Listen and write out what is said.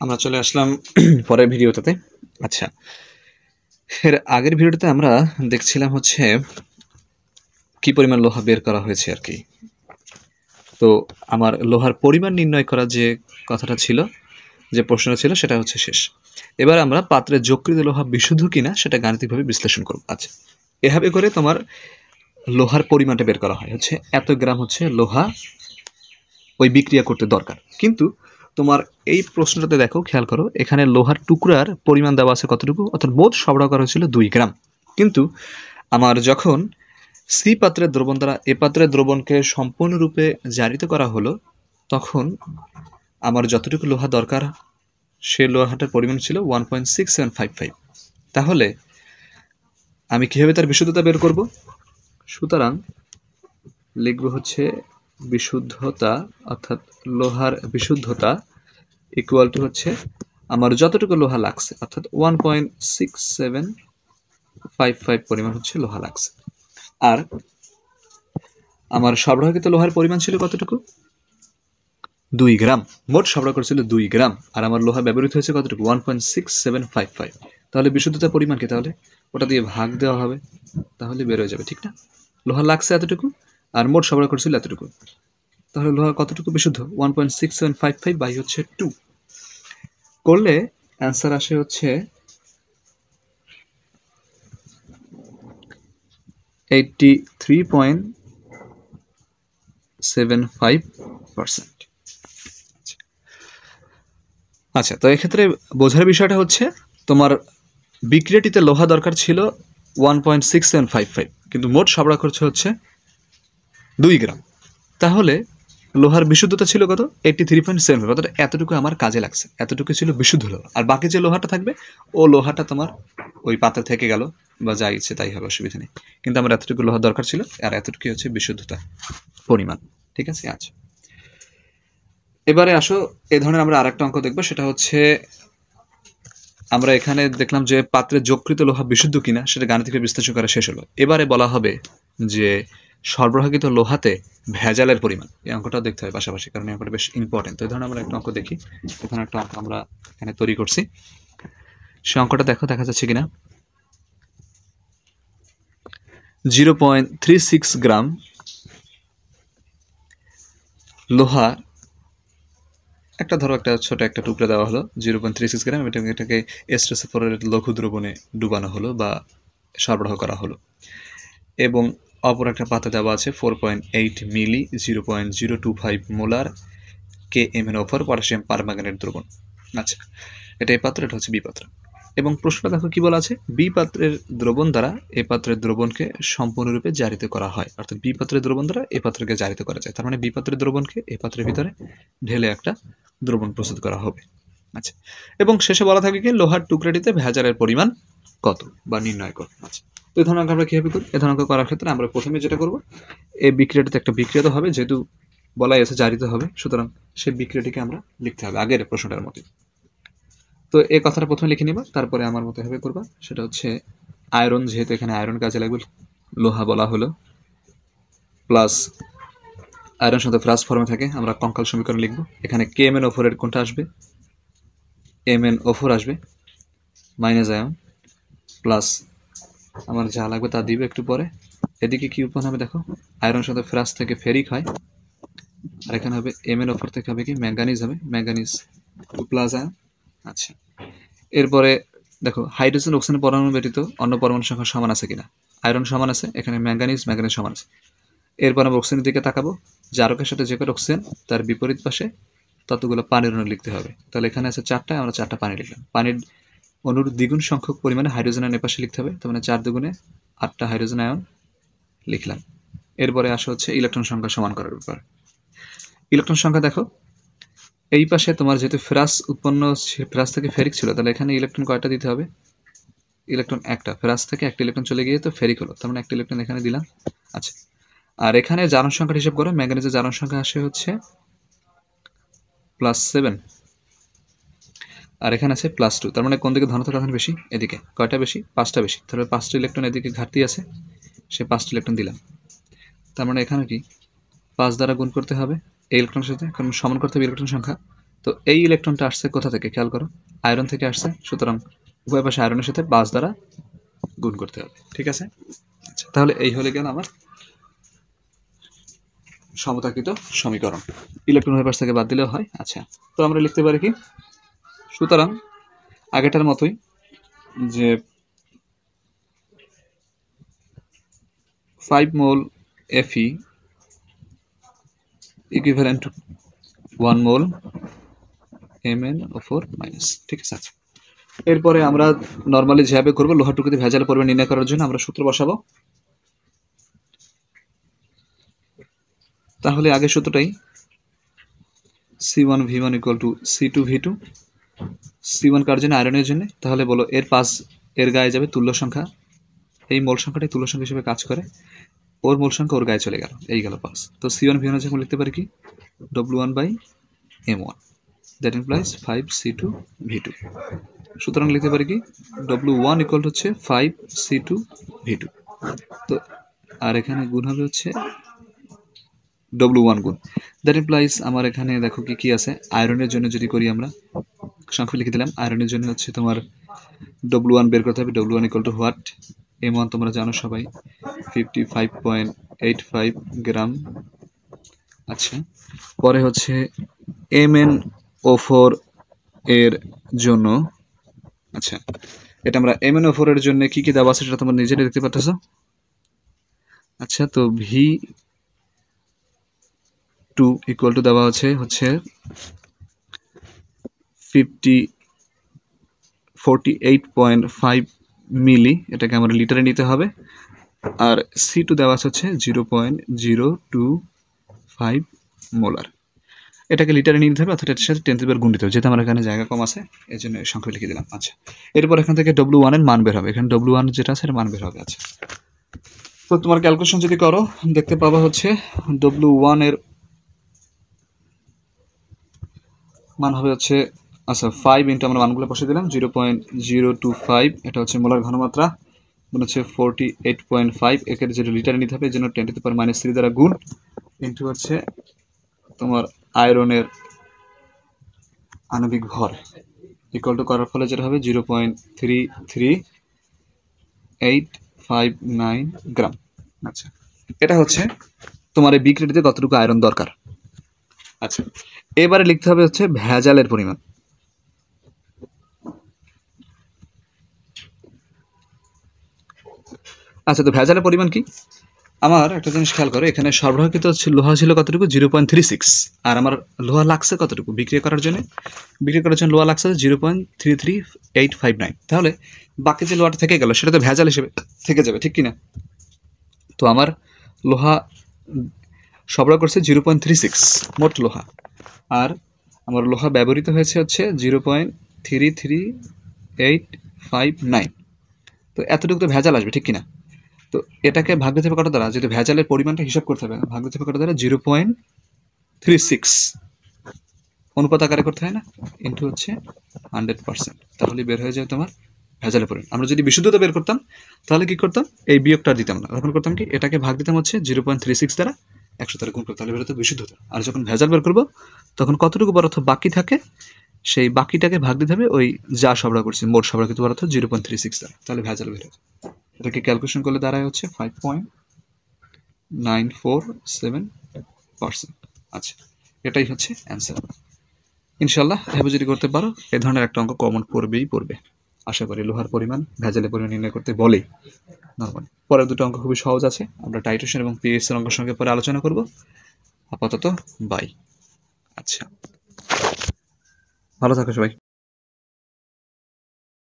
আমরা চলে আসলাম পরের ভিডিওটাতে। আচ্ছা, এর আগের ভিডিওটাতে আমরা দেখছিলাম হচ্ছে কি পরিমাণ লোহা বের করা হয়েছে আর কি। তো আমার লোহার পরিমাণ নির্ণয় করা যে কথাটা ছিল, যে প্রশ্নটা ছিল, সেটা হচ্ছে শেষ। এবার আমরা পাত্রে যকৃত লোহা বিশুদ্ধ কিনা সেটা গাণিতিকভাবে বিশ্লেষণ করব। আচ্ছা, এভাবে করে তোমার লোহার পরিমাণটা বের করা হয়, হচ্ছে এত গ্রাম হচ্ছে লোহা ওই বিক্রিয়া করতে দরকার। কিন্তু তোমার এই প্রশ্নটাতে দেখো, খেয়াল করো, এখানে লোহার টুকরার পরিমাণ দেওয়া আছে কতটুকু, অর্থাৎ বোধ সরবরাহ করা হয়েছিল 2 গ্রাম। কিন্তু আমার যখন সি পাত্রের দ্রবণ দ্বারা এ পাত্রের দ্রবণকে সম্পূর্ণরূপে জারিত করা হলো, তখন আমার যতটুকু লোহা দরকার সে লোহাটার পরিমাণ ছিল 1.6755। তাহলে আমি কীভাবে তার বিশুদ্ধতা বের করব? সুতরাং লিখব হচ্ছে বিশুদ্ধতা, অর্থাৎ লোহার বিশুদ্ধতা ইকুয়াল টু হচ্ছে আমার যতটুকু লোহা লাগছে, অর্থাৎ 1.6755 পরিমাণ হচ্ছে লোহা লাগছে। আর আমার সরবরাহকৃত লোহার পরিমাণ ছিল কতটুকু? 2 গ্রাম। মোট সরবরাহ করেছিল 2 গ্রাম, আর আমার লোহা ব্যবহৃত হয়েছে কতটুকু? 1.6755। তাহলে বিশুদ্ধতার পরিমাণ কি? তাহলে ওটা দিয়ে ভাগ দেওয়া হবে, তাহলে বের হয়ে যাবে, ঠিক না? লোহা লাগছে এতটুকু আর মোট সরবরাহ করেছিল এতটুকু, তাহলে লোহা কতটুকু বিশুদ্ধ? 1.6755 বাই হচ্ছে 2 করলে অ্যান্সার আসে হচ্ছে 83.75%। আচ্ছা, তো এক্ষেত্রে বোঝার বিষয়টা হচ্ছে তোমার বিক্রিয়াটিতে লোহা দরকার ছিল 1.6755, কিন্তু মোট সরবরাহ করছে হচ্ছে 2 গ্রাম। তাহলে লোহার বিশুদ্ধতা ছিল কত? 83.75, অর্থাৎ এতটুকু আমার কাজে লাগছে, এতটুকু ছিল বিশুদ্ধ লোহা। আর বাকি যে লোহাটা থাকবে ও লোহাটা তোমার ওই পাত্রে থেকে গেল, বা যা ইচ্ছে তাই হবে, অসুবিধা নেই। কিন্তু আমার এতটুকু লোহা দরকার ছিল, আর এতটুকু হচ্ছে বিশুদ্ধতা পরিমাণ। ঠিক আছে? আচ্ছা, এবারে আসো, এ ধরনের আমরা আরেকটা অঙ্ক দেখবো। সেটা হচ্ছে আমরা এখানে দেখলাম যে পাত্রে যকৃত লোহা বিশুদ্ধ কিনা সেটা গাণিতিক বিশ্লেষণ করা শেষ হলো। এবারে বলা হবে যে সরবরাহকৃত লোহাতে ভেজালের পরিমাণ। এই অঙ্কটা দেখতে হয় পাশাপাশি, কারণ এই অঙ্কটা বেশ ইম্পর্টেন্ট। তো এই ধরনের আমরা একটা অঙ্ক দেখি। এখানে একটা অঙ্ক আমরা এখানে তৈরি করছি, সে অঙ্কটা দেখো, দেখা যাচ্ছে কিনা। 0.36 গ্রাম লোহা, একটা ধরো একটা ছোট একটা টুকরা দেওয়া হলো 0.36 গ্রাম, এটাকে এস্টোসোফোরের লঘু দ্রবণে ডুবানো হলো বা সরবরাহ করা হলো, এবং অপর একটা পাত্রে দেওয়া আছে 4.8 মিলি 0.025 মোলার KMnO4 পটাশিয়াম পারম্যাঙ্গানেট দ্রবণ। আচ্ছা, এটা এই পাত্র, এটা হচ্ছে বি পাত্র। এবং প্রশ্নটা দেখো কি বলা আছে, বি পাত্রের দ্রবণ দ্বারা এ পাত্রের দ্রবণকে সম্পূর্ণরূপে জারিত করা হয়, অর্থাৎ বি পাত্রের দ্রবণ দ্বারা এ পাত্রকে জারিত করা যায়। তার মানে বি পাত্রের দ্রবণকে এ পাত্রের ভিতরে ঢেলে একটা দ্রবণ প্রস্তুত করা হবে। আচ্ছা, এবং শেষে বলা থাকে কি লোহার টুকরাটিতে ভেজালের পরিমাণ কত বা নির্ণয় করো। আচ্ছা, তো এই ধরনের আমরা কীভাবে করি? এ ধরনের করার ক্ষেত্রে আমরা প্রথমে যেটা করবো, এই বিক্রিয়াটিতে একটা বিক্রিয়া তো হবে, যেহেতু বলাই আছে জারিত হবে, সুতরাং সেই বিক্রিয়াটিকে আমরা লিখতে হবে আগের প্রশ্নটার মতো। তো এই কথাটা প্রথমে লিখে নিবা, তারপরে আমার মতো এভাবে করবা। সেটা হচ্ছে আয়রন, যেহেতু এখানে আয়রন কাজে লাগবে, লোহা বলা হলো, প্লাস আয়রন সাথে প্লাস ফর্মে থাকে, আমরা কঙ্কাল সমীকরণ লিখবো। এখানে KMnO4 এর কোনটা আসবে? MnO4 আসবে, মাইনাস আয়ন, প্লাস আমার যা লাগবে তা দিবে একটু পরে। এদিকে কি উৎপন্ন হবে দেখো, আয়রন সাথে ফেরাস থেকে ফেরিক হয়, আর এখানে হবে MnO4 থেকে হবে কি ম্যাঙ্গানিজ, হবে ম্যাঙ্গানিজ প্লাস আয়ন। আচ্ছা, এরপরে দেখো হাইড্রোজেন অক্সিজেন পরমাণু ব্যতীত অন্য পরমাণু সংখ্যা সমান আছে কিনা। আয়রন সমান আছে, এখানে ম্যাঙ্গানিজ সমান আছে। এরপর আমরা অক্সিজেনের দিকে তাকাবো, জারকের সাথে যে কটা অক্সিজেন তার বিপরীত পাশে ততগুলো পানির অণু লিখতে হবে। তাহলে এখানে আছে 4টা, আমরা 4টা পানি লিখলাম। পানির অণুর দ্বিগুণ সংখ্যক পরিমাণে হাইড্রোজেন আয়ন এপাশে লিখতে হবে, তার মানে 4 দুগুণে 8টা হাইড্রোজেন আয়ন লিখলাম। এরপরে আসা হচ্ছে ইলেকট্রন সংখ্যা সমান করার ব্যাপার। ইলেকট্রন সংখ্যা দেখো, এই পাশে তোমার যেহেতু ফেরাস উৎপন্ন, ফেরাস থেকে ফেরিক ছিল, তাহলে এখানে ইলেকট্রন কয়টা দিতে হবে? ইলেকট্রন একটা, ফেরাস থেকে একটা ইলেকট্রন চলে গিয়ে তো ফেরিক হলো, তার মানে একটা ইলেকট্রন এখানে দিলাম। আচ্ছা, আর এখানে জারণ সংখ্যাটা হিসাব করো, ম্যাঙ্গানিজের জারণ সংখ্যা আসে হচ্ছে +7, আর এখানে আছে +2, তার মানে কোন দিকে ধনাত্মক আধান বেশি? এদিকে। কয়টা বেশি? 5টা বেশি, তাহলে 5টা ইলেকট্রন এদিকে ঘাটতি আছে, সে 5টা ইলেকট্রন দিলাম। তার মানে এখানে কি 5 দ্বারা গুণ করতে হবে এই ইলেকট্রনের সাথে, কারণ সমান করতে হবে ইলেকট্রন সংখ্যা, তো এই ইলেকট্রনটা আসছে কোথা থেকে খেয়াল করো, আয়রন থেকে আসছে, সুতরাং উভয় পাশে আয়রনের সাথে 5 দ্বারা গুণ করতে হবে। ঠিক আছে, আচ্ছা তাহলে এই হলে গেল আমার সমতাকৃত সমীকরণ। ইলেকট্রন উভয় পাশ থেকে বাদ দিলেও হয়। আচ্ছা, তো আমরা লিখতে পারি কি, সুতরাং আগেটার মতোই যে 5 মোল Fe equivalent to 1 mole MnO4 minus. ঠিক আছে, আচ্ছা এরপরে আমরা নর্মালি যেভাবে করবো লোহার টুকরোতে ভেজালের পরিমাণ নির্ণয় করার জন্য আমরা সূত্র বসাবো। তাহলে আগের সূত্রটাই C1V1 equal to C2V2। C1 কার জন্য, আয়রনের জন্য, তাহলে বলো এর পাশ এর গায়ে যাবে তুল্য সংখ্যা, এই মোল সংখ্যাটাই তুল্য সংখ্যা হিসেবে কাজ করে, ওর মোল সংখ্যা ওর গায়ে চলে গেল, এই গেল পাস। তো C1V1 যখন লিখতে পারি কি W1/M1, দ্যাট ইমপ্লাইজ 5C2V2। সুতরাং লিখতে পারি কি W1 ইকুয়াল হচ্ছে 5C2V2। তো আর এখানে গুণ হবে হচ্ছে W1 গুণ, দ্যাট ইমপ্লাইজ আমার এখানে দেখো কি কি আছে, আয়রনের জন্য যদি করি আমরা সংখ্যা লিখে দিলাম, আয়রনের জন্য হচ্ছে তোমার W1 বের করতে হবে। W1 equal to what, M1 তোমরা জানো সবাই 55.85 গ্রাম। আচ্ছা, পরে হচ্ছে MnO4 এর জন্য, আচ্ছা এটা আমরা MnO4 এর জন্য কি কি দেওয়া আছে সেটা তোমরা নিজেরাই দেখতে পাচ্ছ। আচ্ছা, তো V2 ইকুয়াল টু দেওয়া আছে হচ্ছে 48.5 মিলি, এটাকে আমরা লিটারে নিতে হবে। আর C2 দেওয়া আছে হচ্ছে 0.025 মোলার, এটাকে লিটারে নিতে হবে, অর্থাৎ এটার সাথে 10 গুণ দিতে হবে, যেহেতু আমার এখানে জায়গা কম আছে এই জন্য সংখ্যা লিখে দিলাম। আচ্ছা, এরপর এখান থেকে W1 এর মান বের হবে, এখানে W1 যেটা আছে এর মান বের হবে। আচ্ছা, তো তোমার ক্যালকুলেশন যদি করো দেখতে পাবা হচ্ছে W1 এর মান হবে হচ্ছে, আচ্ছা 5 ইন্টু আমরা মানগুলো বসে দিলাম 0.025, এটা হচ্ছে মোলার ঘনমাত্রা, মানে হচ্ছে 48.5, একে যেটা লিটারে নিতে হবে এই জন্য 10⁻³ দ্বারা গুণ, ইন্টু হচ্ছে তোমার আয়রনের আণবিক ভর ইকুয়াল টু করার ফলে যেটা হবে 0.33859 গ্রাম। আচ্ছা, এটা হচ্ছে তোমার এই বিক্রিটিতে কতটুকু আয়রন দরকার। আচ্ছা, এবারে লিখতে হবে হচ্ছে ভেজালের পরিমাণ। আচ্ছা, তো ভেজালের পরিমাণ কি, আমার একটা জিনিস খেয়াল করো, এখানে সরবরাহকৃত লোহা ছিল কতটুকু 0.36, আর আমার লোহা লাগছে কতটুকু বিক্রিয়া করার জন্য, লোহা লাগছে 0.33859। তাহলে বাকি যে লোহাটা থেকে গেল সেটা তো ভেজাল হিসেবে থেকে যাবে, ঠিক কিনা। তো আমার লোহা সরবরাহ করছে 0.36 মোট লোহা, আর আমার লোহা ব্যবহৃত হয়েছে হচ্ছে 0.33859। তো এতটুকু তো ভেজাল আসবে, ঠিক কিনা। তো এটাকে ভাগ দিতে হবে কত দ্বারা, যেহেতু ভেজালের পরিমাণটা হিসাব করতে হবে, ভাগ দিতে হবে কত দ্বারা 0.36 অনুপাত আকারে করতে হয় না, ইন্টু হচ্ছে 100%, তাহলে বের হয়ে যায় তোমার ভেজালের পরিমাণ। আমরা যদি বিশুদ্ধতা বের করতাম তাহলে কি করতাম, এই বিয়োগটা দিতাম না, তখন করতাম কি এটাকে ভাগ দিতাম হচ্ছে 0.36 দ্বারা 100 দ্বারা গুণ করতে, তাহলে বের হতো বিশুদ্ধতা। আর যখন ভেজাল বের করবো তখন কতটুকু পদার্থ বাকি থাকে সেই বাকিটাকে ভাগ দিতে হবে ওই যা সরবরাহ করছি মোট সরবরাহিত পদার্থ 0.36 দ্বারা, তাহলে ভেজাল বের হয়ে যায়। এটাকে ক্যালকুলেশন করলে দাঁড়ায় হচ্ছে 5.947%। আচ্ছা, এটাই হচ্ছে অ্যান্সার। ইনশাল্লাহ এভাবে যদি করতে পারো এই ধরনের একটা অঙ্ক কমন পড়বে আশা করি। লোহার পরিমাণ ভেজালের পরিমাণ নির্ণয় করতে বলে নরমালি। পরের দুটো অঙ্ক খুবই সহজ আছে, আমরা টাইট্রেশন এবং পিএইচ এর অঙ্কের সঙ্গে পরে আলোচনা করব। আপাতত বাই। আচ্ছা, ভালো থাকো সবাই।